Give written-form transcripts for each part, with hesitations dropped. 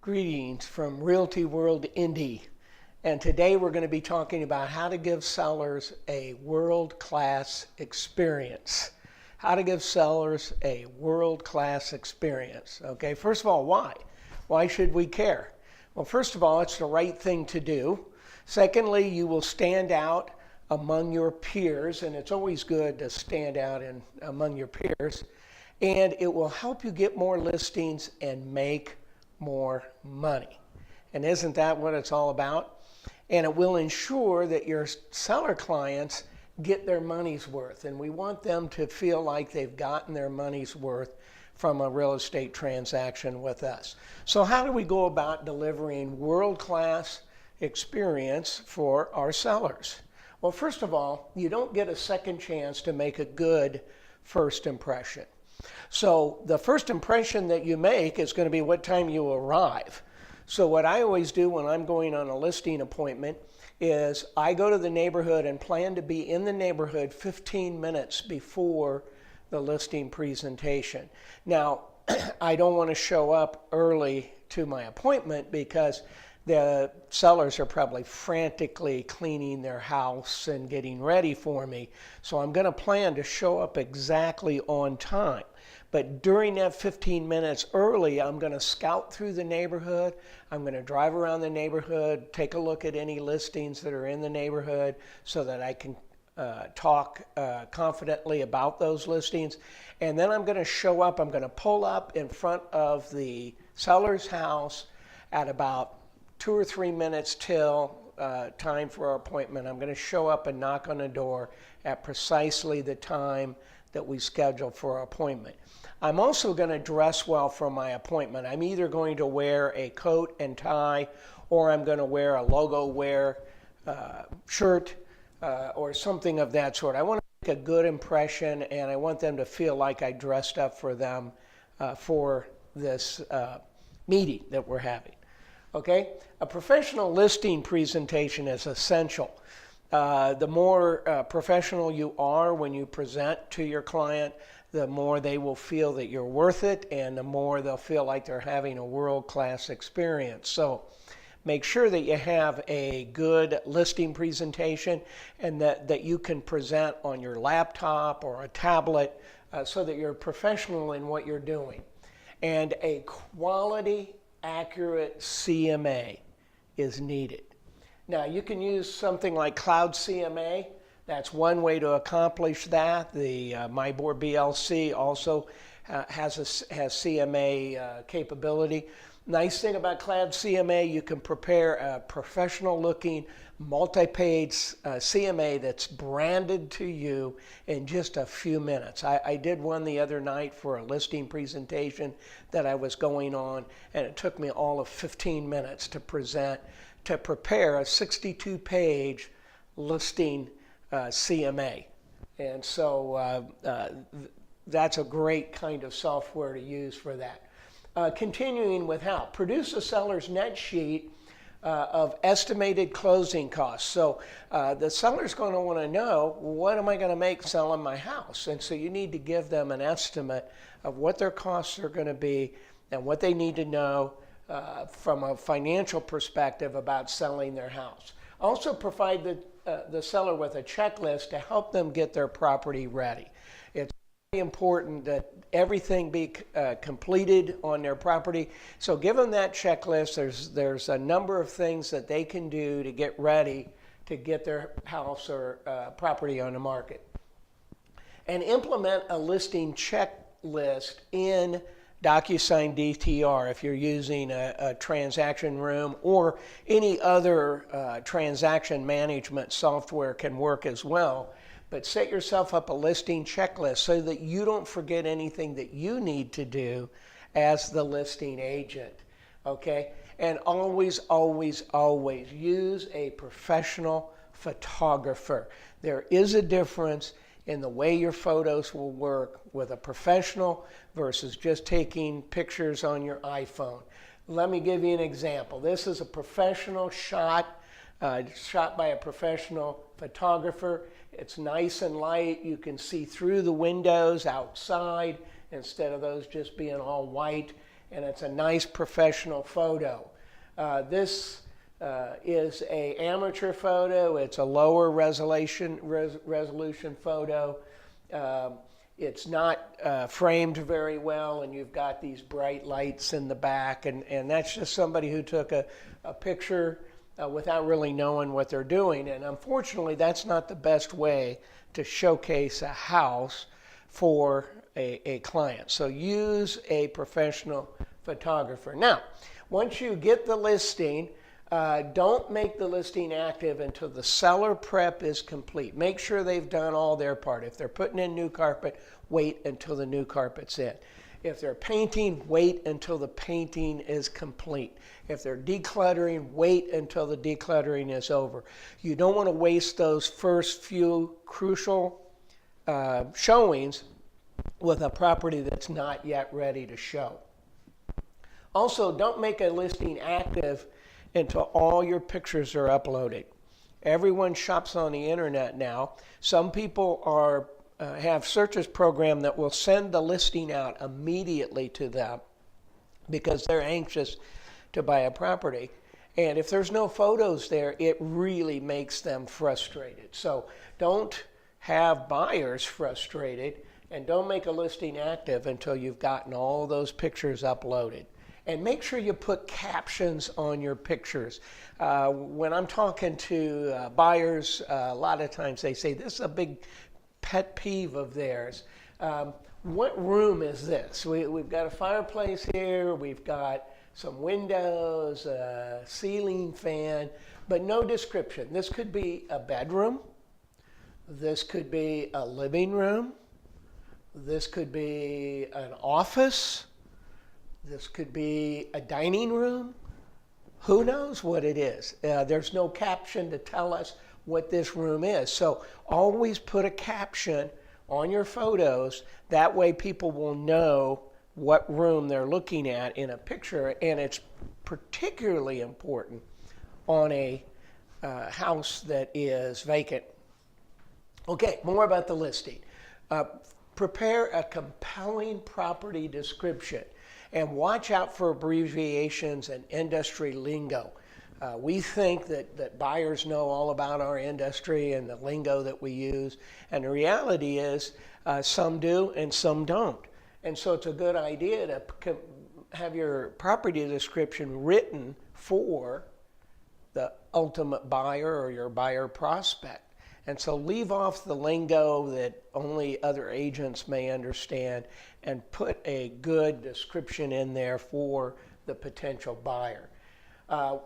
Greetings from Realty World Indy, and today we're going to be talking about how to give sellers a world-class experience. How to give sellers a world-class experience. Okay, first of all, why? Why should we care? Well, first of all, it's the right thing to do. Secondly, you will stand out among your peers, and it's always good to stand out among your peers, and it will help you get more listings and make more money. And isn't that what it's all about? And it will ensure that your seller clients get their money's worth. And we want them to feel like they've gotten their money's worth from a real estate transaction with us. So how do we go about delivering world-class experience for our sellers? Well, first of all, you don't get a second chance to make a good first impression. So the first impression that you make is going to be what time you arrive. So what I always do when I'm going on a listing appointment is I go to the neighborhood and plan to be in the neighborhood 15 minutes before the listing presentation. Now, I don't want to show up early to my appointment because the sellers are probably frantically cleaning their house and getting ready for me. So I'm going to plan to show up exactly on time. But during that 15 minutes early, I'm going to scout through the neighborhood. I'm going to drive around the neighborhood, take a look at any listings that are in the neighborhood so that I can talk confidently about those listings. And then I'm going to show up. I'm going to pull up in front of the seller's house at about 2 or 3 minutes till time for our appointment. I'm going to show up and knock on the door at precisely the time that we schedule for our appointment. I'm also going to dress well for my appointment. I'm either going to wear a coat and tie, or I'm going to wear a logo wear shirt or something of that sort. I want to make a good impression, and I want them to feel like I dressed up for them for this meeting that we're having. Okay? A professional listing presentation is essential. The more professional you are when you present to your client, the more they will feel that you're worth it, and the more they'll feel like they're having a world-class experience. So make sure that you have a good listing presentation and that you can present on your laptop or a tablet so that you're professional in what you're doing. And a quality, accurate CMA is needed. Now, you can use something like Cloud CMA. That's one way to accomplish that. The MyBoard BLC also has CMA capability. Nice thing about Cloud CMA, you can prepare a professional-looking, multi-page CMA that's branded to you in just a few minutes. I did one the other night for a listing presentation that I was going on, and it took me all of 15 minutes to prepare a 62-page listing CMA. And so that's a great kind of software to use for that. Continuing with how? Produce a seller's net sheet of estimated closing costs. So the seller's going to want to know, what am I going to make selling my house? And so you need to give them an estimate of what their costs are going to be and what they need to know from a financial perspective about selling their house. Also provide the seller with a checklist to help them get their property ready. It's very important that everything be completed on their property. So give them that checklist. There's a number of things that they can do to get ready to get their house or property on the market. And implement a listing checklist in DocuSign DTR if you're using a transaction room, or any other transaction management software can work as well. But set yourself up a listing checklist so that you don't forget anything that you need to do as the listing agent. Okay? And always, always, always use a professional photographer. There is a difference in the way your photos will work with a professional versus just taking pictures on your iPhone. Let me give you an example. This is a professional shot, shot by a professional photographer. It's nice and light. You can see through the windows outside instead of those just being all white. and it's a nice professional photo. This is a amateur photo. It's a lower resolution photo. It's not framed very well, and you've got these bright lights in the back, and that's just somebody who took a picture without really knowing what they're doing. And unfortunately, that's not the best way to showcase a house for a client. So use a professional photographer. Now, once you get the listing, don't make the listing active until the seller prep is complete. Make sure they've done all their part. If they're putting in new carpet, wait until the new carpet's in. If they're painting, wait until the painting is complete. If they're decluttering, wait until the decluttering is over. You don't want to waste those first few crucial showings with a property that's not yet ready to show. Also, don't make a listing active until all your pictures are uploaded. Everyone shops on the internet now. Some people have searches program that will send the listing out immediately to them because they're anxious to buy a property. And if there's no photos there, it really makes them frustrated. So don't have buyers frustrated, and don't make a listing active until you've gotten all those pictures uploaded. And make sure you put captions on your pictures. When I'm talking to buyers, a lot of times they say, this is a big pet peeve of theirs. What room is this? We've got a fireplace here, we've got some windows, a ceiling fan, but no description. This could be a bedroom. This could be a living room. This could be an office. This could be a dining room. Who knows what it is? There's no caption to tell us what this room is. So always put a caption on your photos. That way people will know what room they're looking at in a picture. And it's particularly important on a house that is vacant. Okay, more about the listing. Prepare a compelling property description. And watch out for abbreviations and industry lingo. We think that buyers know all about our industry and the lingo that we use. And the reality is some do and some don't. And so it's a good idea to have your property description written for the ultimate buyer or your buyer prospect. And so leave off the lingo that only other agents may understand and put a good description in there for the potential buyer.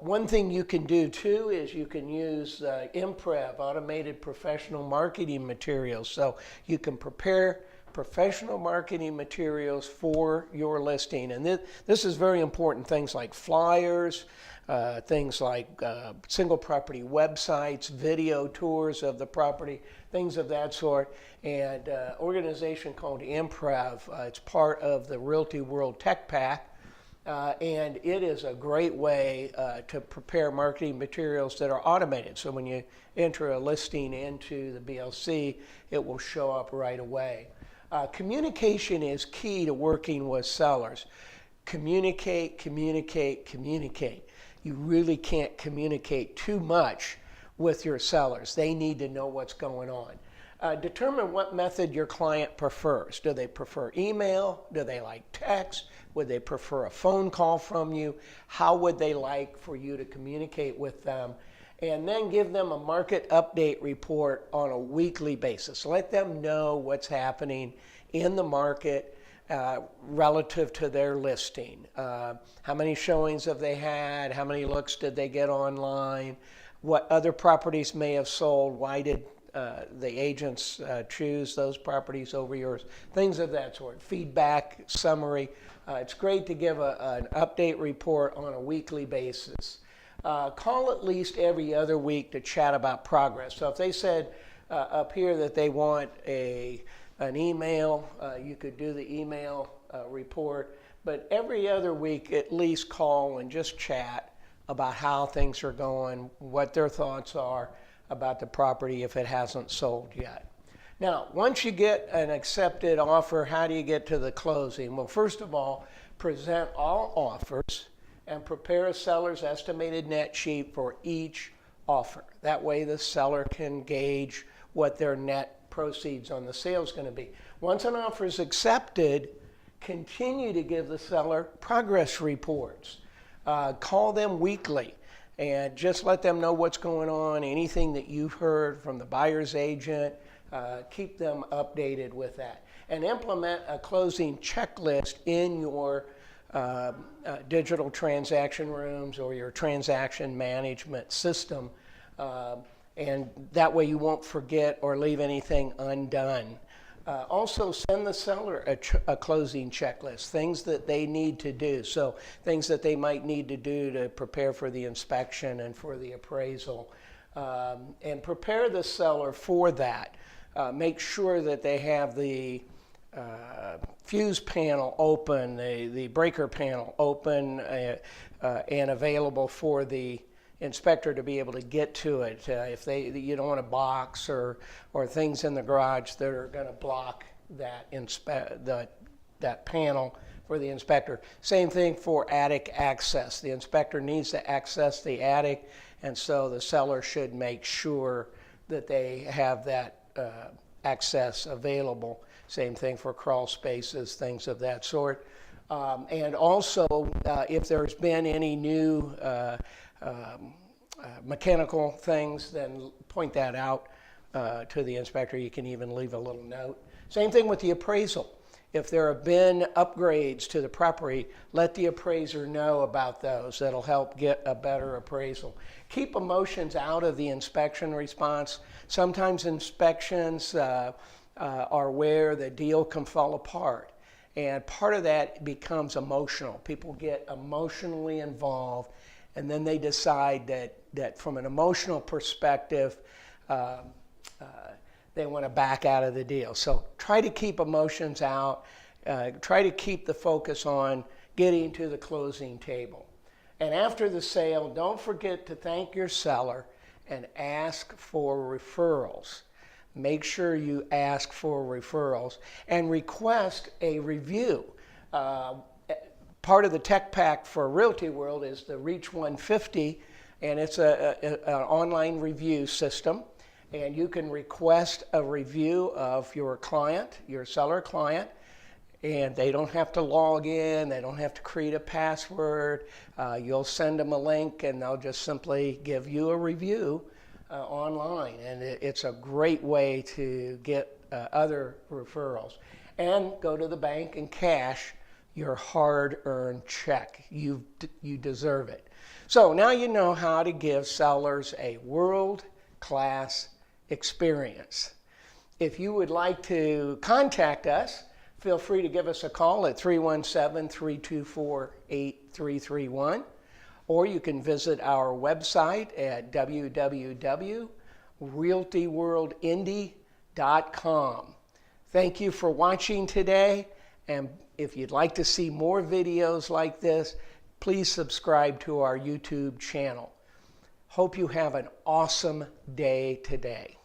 One thing you can do too is you can use Imprev, automated professional marketing materials. So you can prepare professional marketing materials for your listing. And this is very important. Things like flyers, things like single property websites, video tours of the property, things of that sort. And an organization called Imprev, it's part of the Realty World Tech Pack. And it is a great way to prepare marketing materials that are automated. So when you enter a listing into the BLC, it will show up right away. Communication is key to working with sellers. Communicate, communicate, communicate. You really can't communicate too much with your sellers. They need to know what's going on. Determine what method your client prefers. Do they prefer email? Do they like text? Would they prefer a phone call from you? How would they like for you to communicate with them? And then give them a market update report on a weekly basis. Let them know what's happening in the market relative to their listing. How many showings have they had? How many looks did they get online? What other properties may have sold? Why did the agents choose those properties over yours? Things of that sort. Feedback, summary. It's great to give an update report on a weekly basis. Call at least every other week to chat about progress. So if they said up here that they want an email, you could do the email report. But every other week, at least call and just chat about how things are going, what their thoughts are about the property if it hasn't sold yet. Now, once you get an accepted offer, how do you get to the closing? Well, first of all, present all offers and prepare a seller's estimated net sheet for each offer. That way the seller can gauge what their net proceeds on the sale is going to be. Once an offer is accepted, continue to give the seller progress reports. Call them weekly and just let them know what's going on, anything that you've heard from the buyer's agent. Keep them updated with that. And implement a closing checklist in your digital transaction rooms or your transaction management system. And that way you won't forget or leave anything undone. Also, send the seller a closing checklist, things that they need to do. So things that they might need to do to prepare for the inspection and for the appraisal. And prepare the seller for that. Make sure that they have the fuse panel open, the breaker panel open and available for the inspector to be able to get to it. If you don't want a box or things in the garage that are going to block that that panel for the inspector. Same thing for attic access. The inspector needs to access the attic, and so the seller should make sure that they have that access available. Same thing for crawl spaces, things of that sort. And also, if there's been any new mechanical things, then point that out to the inspector. You can even leave a little note. Same thing with the appraisal. If there have been upgrades to the property, let the appraiser know about those. That'll help get a better appraisal. Keep emotions out of the inspection response. Sometimes inspections are where the deal can fall apart. And part of that becomes emotional. People get emotionally involved, and then they decide that from an emotional perspective, they want to back out of the deal. So try to keep emotions out. Try to keep the focus on getting to the closing table. And after the sale, don't forget to thank your seller and ask for referrals. Make sure you ask for referrals and request a review. Part of the tech pack for Realty World is the Reach 150, and it's an online review system. And you can request a review of your client, your seller client, and they don't have to log in, they don't have to create a password. You'll send them a link and they'll just simply give you a review online. And it's a great way to get other referrals. And go to the bank and cash your hard-earned check. You deserve it. So now you know how to give sellers a world-class experience. If you would like to contact us, feel free to give us a call at 317-324-8331, or you can visit our website at www.realtyworldindy.com. Thank you for watching today, and if you'd like to see more videos like this, please subscribe to our YouTube channel. Hope you have an awesome day today.